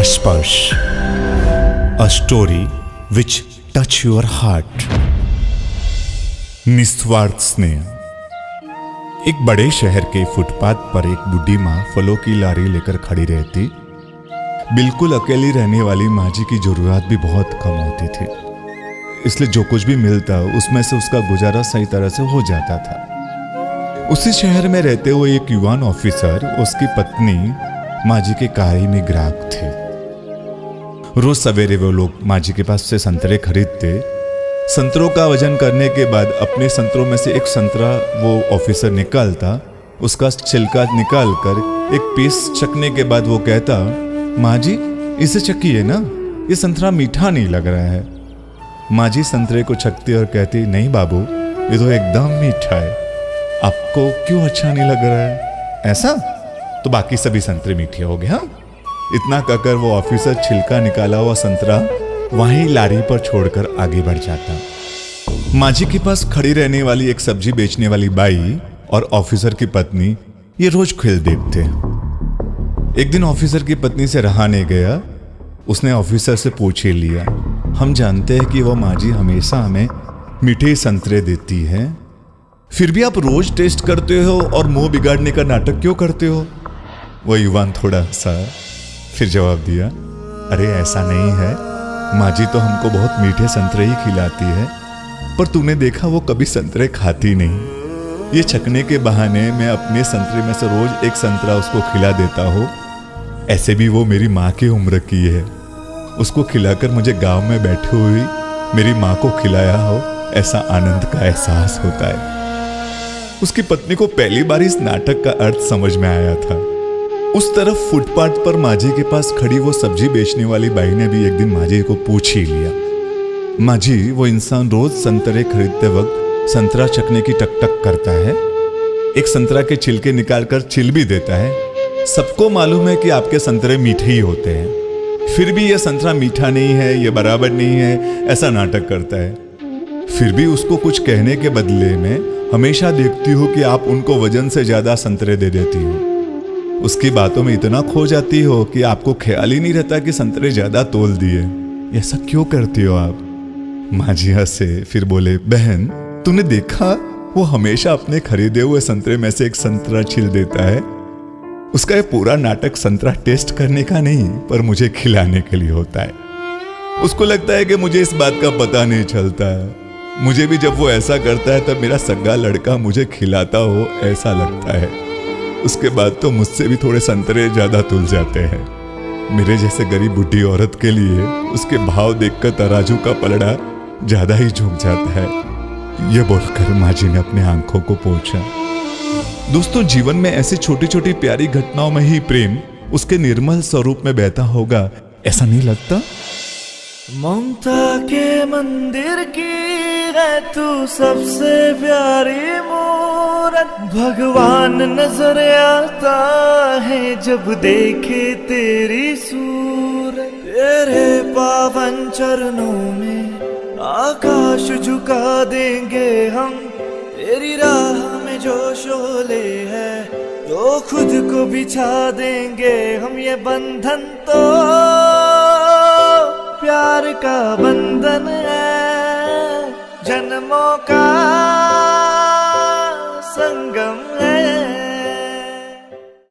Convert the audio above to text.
स्पर्श, a story which touch your heart. निस्वार्थ स्नेह। एक बड़े शहर के फुटपाथ पर एक बुढ़ी माँ फलों की लारी लेकर खड़ी रहती। बिल्कुल अकेली रहने वाली माँ जी की जरूरत भी बहुत कम होती थी, इसलिए जो कुछ भी मिलता उसमें से उसका गुजारा सही तरह से हो जाता था। उसी शहर में रहते हुए एक युवान ऑफिसर, उसकी पत्नी माँ जी के कायमी ग्राहक थे। रोज सवेरे वो लोग माँ जी के पास से संतरे खरीदते। संतरों का वजन करने के बाद अपने संतरों में से एक संतरा वो ऑफिसर निकालता, उसका छिलका निकाल कर एक पीस चखने के बाद वो कहता, माँ जी इसे चखिए ना, ये संतरा मीठा नहीं लग रहा है। माँ जी संतरे को चखती और कहती, नहीं बाबू ये तो एकदम मीठा है, आपको क्यों अच्छा नहीं लग रहा है? ऐसा तो बाकी सभी संतरे मीठे हो गए। हाँ, इतना कहकर वो ऑफिसर छिलका निकाला हुआ संतरा वहीं लारी पर छोड़कर आगे बढ़ जाता। माँ जी के पास खड़ी रहने वाली एक सब्जी बेचने वाली बाई और ऑफिसर की पत्नी ये रोज खेल देखते। एक दिन ऑफिसर की पत्नी से रहा नहीं गया, उसने ऑफिसर से पूछ ही लिया, हम जानते हैं कि वो माँ जी हमेशा हमें मीठे संतरे देती है, फिर भी आप रोज टेस्ट करते हो और मुंह बिगाड़ने का नाटक क्यों करते हो? वो युवान थोड़ा हंसा, फिर जवाब दिया, अरे ऐसा नहीं है, माँ जी तो हमको बहुत मीठे संतरे ही खिलाती है, पर तूने देखा वो कभी संतरे खाती नहीं। ये चखने के बहाने मैं अपने संतरे में से रोज एक संतरा उसको खिला देता हूँ। ऐसे भी वो मेरी माँ की उम्र की है, उसको खिलाकर मुझे गांव में बैठी हुई मेरी माँ को खिलाया हो ऐसा आनंद का एहसास होता है। उसकी पत्नी को पहली बार इस नाटक का अर्थ समझ में आया था। उस तरफ फुटपाथ पर माँ जी के पास खड़ी वो सब्जी बेचने वाली बाई ने भी एक दिन माँ जी को पूछ ही लिया। माँ जी, वो इंसान रोज संतरे खरीदते वक्त संतरा चखने की टक-टक करता है, एक संतरा के छिलके निकालकर छिल भी देता है। सबको मालूम है कि आपके संतरे मीठे ही होते हैं, फिर भी यह संतरा मीठा नहीं है, यह बराबर नहीं है, ऐसा नाटक करता है। फिर भी उसको कुछ कहने के बदले में हमेशा देखती हो कि आप उनको वजन से ज्यादा संतरे दे देती हो। उसकी बातों में इतना खो जाती हो कि आपको ख्याल ही नहीं रहता कि संतरे ज्यादा तोल दिए। ऐसा क्यों करती हो आप? माँ जी हंसे, फिर बोले, बहन तूने देखा वो हमेशा अपने खरीदे हुए संतरे में से एक संतरा छील देता है। उसका ये पूरा नाटक संतरा टेस्ट करने का नहीं पर मुझे खिलाने के लिए होता है। उसको लगता है कि मुझे इस बात का पता नहीं चलता है। मुझे भी जब वो ऐसा करता है तब मेरा सगा लड़का मुझे खिलाता हो ऐसा लगता है। उसके बाद तो मुझसे भी थोड़े संतरे ज्यादा तुल जाते हैं। मेरे जैसे गरीब बुढ़ी औरत के लिए उसके भाव देखकर तराजू का पलड़ा ज्यादा ही झुक जाता है। ये बोलकर माँ जी ने अपने आंखों को पोंछा। दोस्तों, जीवन में ऐसी छोटी छोटी प्यारी घटनाओं में ही प्रेम उसके निर्मल स्वरूप में बहता होगा, ऐसा नहीं लगता? ममता के मंदिर की है तू सबसे प्यारी मूरत, भगवान नजर आता है जब देखे तेरी सूरत। तेरे पावन चरणों में आकाश झुका देंगे हम, तेरी राह में जो शोले है तो खुद को बिछा देंगे हम। ये बंधन तो प्यार का बंधन है, जन्मों का संगम है।